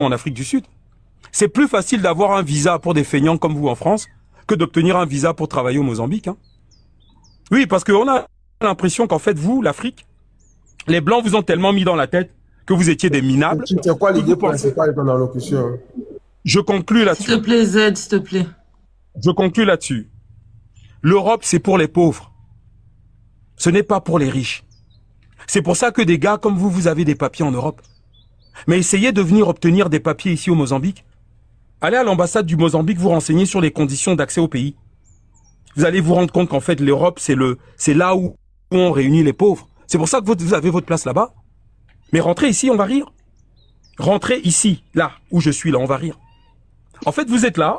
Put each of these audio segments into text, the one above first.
en Afrique du Sud. C'est plus facile d'avoir un visa pour des feignants comme vous en France que d'obtenir un visa pour travailler au Mozambique. Hein. Oui, parce qu'on a l'impression qu'en fait, vous, l'Afrique, les Blancs vous ont tellement mis dans la tête que vous étiez des minables. C'est quoi l'idée principale de ton allocution? Je conclue là-dessus. S'il te plaît, Z, s'il te plaît. Je conclue là-dessus. L'Europe, c'est pour les pauvres. Ce n'est pas pour les riches. C'est pour ça que des gars comme vous, vous avez des papiers en Europe. Mais essayez de venir obtenir des papiers ici au Mozambique. Allez à l'ambassade du Mozambique vous renseigner sur les conditions d'accès au pays. Vous allez vous rendre compte qu'en fait, l'Europe, c'est là où on réunit les pauvres. C'est pour ça que vous avez votre place là-bas. Mais rentrez ici, on va rire. Rentrez ici, là, où je suis, là, on va rire. En fait, vous êtes là,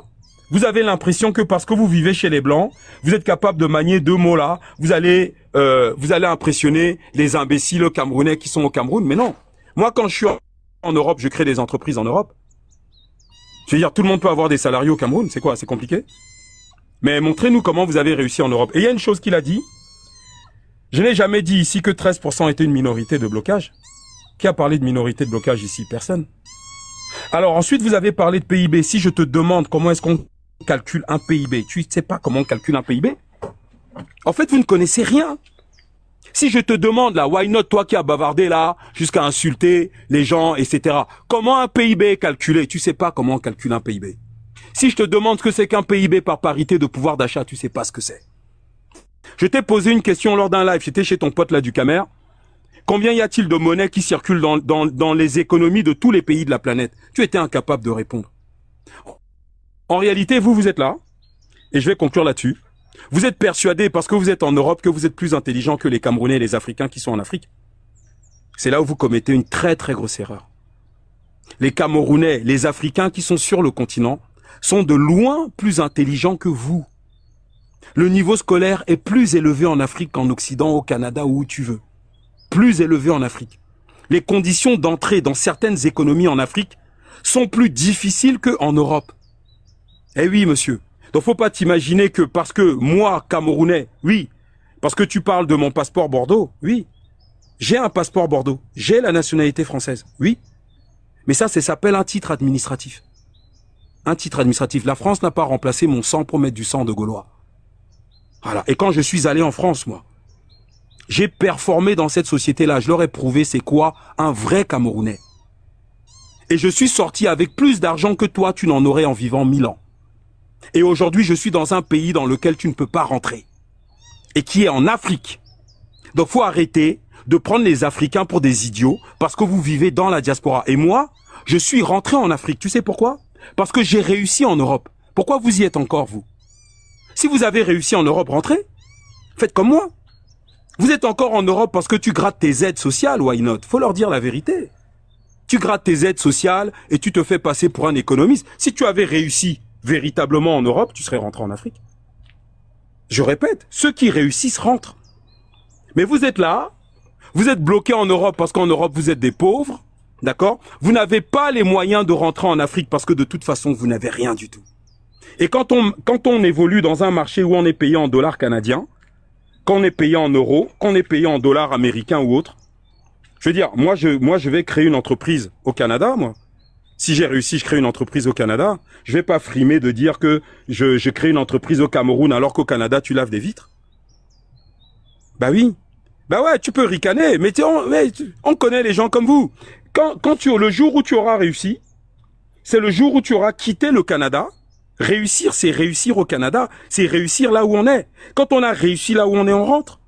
vous avez l'impression que parce que vous vivez chez les Blancs, vous êtes capable de manier deux mots là, vous allez impressionner les imbéciles camerounais qui sont au Cameroun. Mais non. Moi, quand je suis en Europe, je crée des entreprises en Europe. Je veux dire, tout le monde peut avoir des salariés au Cameroun. C'est quoi? C'est compliqué? Mais montrez-nous comment vous avez réussi en Europe. Et il y a une chose qu'il a dit. Je n'ai jamais dit ici que 13% était une minorité de blocage. Qui a parlé de minorité de blocage ici? Personne. Alors ensuite, vous avez parlé de PIB. Si je te demande comment est-ce qu'on calcule un PIB, tu ne sais pas comment on calcule un PIB? En fait, vous ne connaissez rien. Si je te demande là, why not, toi qui as bavardé là, jusqu'à insulter les gens, etc. Comment un PIB est calculé? Tu sais pas comment on calcule un PIB. Si je te demande ce que c'est qu'un PIB par parité de pouvoir d'achat, tu sais pas ce que c'est. Je t'ai posé une question lors d'un live, j'étais chez ton pote là du Camer. Combien y a-t-il de monnaie qui circule dans les économies de tous les pays de la planète? Tu étais incapable de répondre. En réalité, vous êtes là, et je vais conclure là-dessus. Vous êtes persuadé, parce que vous êtes en Europe, que vous êtes plus intelligent que les Camerounais et les Africains qui sont en Afrique. C'est là où vous commettez une très très grosse erreur. Les Camerounais, les Africains qui sont sur le continent, sont de loin plus intelligents que vous. Le niveau scolaire est plus élevé en Afrique qu'en Occident, au Canada ou où tu veux. Plus élevé en Afrique. Les conditions d'entrée dans certaines économies en Afrique sont plus difficiles qu'en Europe. Eh oui, monsieur. Donc, faut pas t'imaginer que parce que moi, Camerounais, oui, parce que tu parles de mon passeport Bordeaux, oui, j'ai un passeport Bordeaux, j'ai la nationalité française, oui, mais ça s'appelle un titre administratif. Un titre administratif. La France n'a pas remplacé mon sang pour mettre du sang de Gaulois. Voilà. Et quand je suis allé en France, moi, j'ai performé dans cette société-là. Je leur ai prouvé c'est quoi un vrai Camerounais. Et je suis sorti avec plus d'argent que toi, tu n'en aurais en vivant 1000 ans. Et aujourd'hui, je suis dans un pays dans lequel tu ne peux pas rentrer. Et qui est en Afrique. Donc, faut arrêter de prendre les Africains pour des idiots parce que vous vivez dans la diaspora. Et moi, je suis rentré en Afrique. Tu sais pourquoi? Parce que j'ai réussi en Europe. Pourquoi vous y êtes encore, vous? Si vous avez réussi en Europe, rentrez. Faites comme moi. Vous êtes encore en Europe parce que tu grattes tes aides sociales, why not? Faut leur dire la vérité. Tu grattes tes aides sociales et tu te fais passer pour un économiste. Si tu avais réussi véritablement en Europe, tu serais rentré en Afrique. Je répète, ceux qui réussissent rentrent. Mais vous êtes là, vous êtes bloqués en Europe parce qu'en Europe, vous êtes des pauvres, d'accord? Vous n'avez pas les moyens de rentrer en Afrique parce que de toute façon, vous n'avez rien du tout. Et quand on évolue dans un marché où on est payé en dollars canadiens, qu'on est payé en euros, qu'on est payé en dollars américains ou autres, je veux dire, moi, je vais créer une entreprise au Canada, moi. Si j'ai réussi, je crée une entreprise au Canada. Je vais pas frimer de dire que je crée une entreprise au Cameroun alors qu'au Canada, tu laves des vitres. Bah oui. Bah ouais, tu peux ricaner, mais on connaît les gens comme vous. Le jour où tu auras réussi, c'est le jour où tu auras quitté le Canada. Réussir, c'est réussir au Canada. C'est réussir là où on est. Quand on a réussi là où on est, on rentre.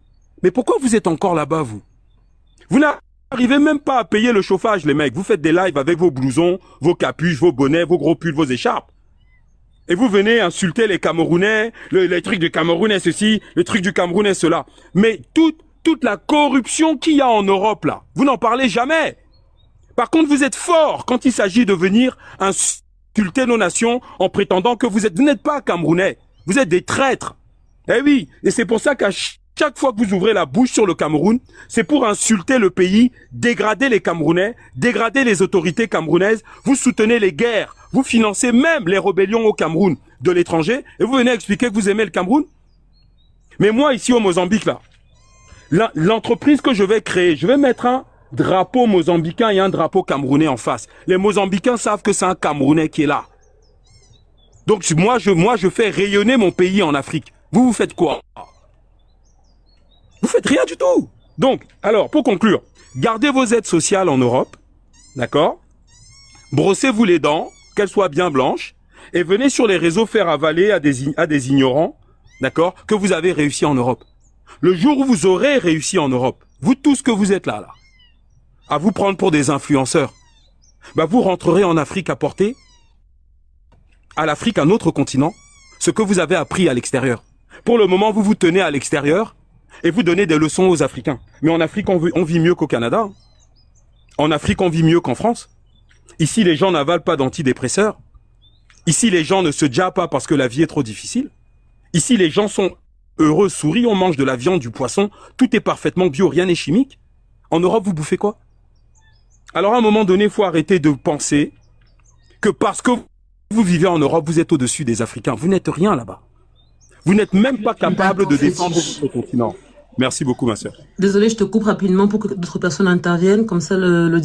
Mais pourquoi vous êtes encore là-bas, vous? Vous n'arrivez même pas à payer le chauffage, les mecs. Vous faites des lives avec vos blousons, vos capuches, vos bonnets, vos gros pulls, vos écharpes. Et vous venez insulter les Camerounais, les trucs du Camerounais ceci, le truc du Camerounais cela. Mais toute la corruption qu'il y a en Europe, là, vous n'en parlez jamais. Par contre, vous êtes fort quand il s'agit de venir insulter nos nations en prétendant que vous n'êtes pas Camerounais. Vous êtes des traîtres. Eh oui, et c'est pour ça qu'à chaque fois que vous ouvrez la bouche sur le Cameroun, c'est pour insulter le pays, dégrader les Camerounais, dégrader les autorités camerounaises. Vous soutenez les guerres, vous financez même les rébellions au Cameroun de l'étranger, et vous venez expliquer que vous aimez le Cameroun. Mais moi, ici au Mozambique, là, l'entreprise que je vais créer, je vais mettre drapeau mozambicain et un drapeau camerounais en face. Les Mozambicains savent que c'est un Camerounais qui est là. Donc moi, je fais rayonner mon pays en Afrique. Vous faites quoi? Vous faites rien du tout. Donc, alors, pour conclure, gardez vos aides sociales en Europe, d'accord? Brossez-vous les dents, qu'elles soient bien blanches, et venez sur les réseaux faire avaler à des ignorants, d'accord, que vous avez réussi en Europe. Le jour où vous aurez réussi en Europe, vous tous que vous êtes là, à vous prendre pour des influenceurs, bah vous rentrerez en Afrique apporter à l'Afrique, un autre continent, ce que vous avez appris à l'extérieur. Pour le moment, vous vous tenez à l'extérieur et vous donnez des leçons aux Africains. Mais en Afrique, on vit mieux qu'au Canada. En Afrique, on vit mieux qu'en France. Ici, les gens n'avalent pas d'antidépresseurs. Ici, les gens ne se jappent pas parce que la vie est trop difficile. Ici, les gens sont heureux, sourient, on mange de la viande, du poisson. Tout est parfaitement bio, rien n'est chimique. En Europe, vous bouffez quoi? Alors, à un moment donné, il faut arrêter de penser que parce que vous vivez en Europe, vous êtes au-dessus des Africains. Vous n'êtes rien là-bas. Vous n'êtes même pas capable de défendre votre continent. Merci beaucoup, ma sœur. Désolé, je te coupe rapidement pour que d'autres personnes interviennent. Comme ça, le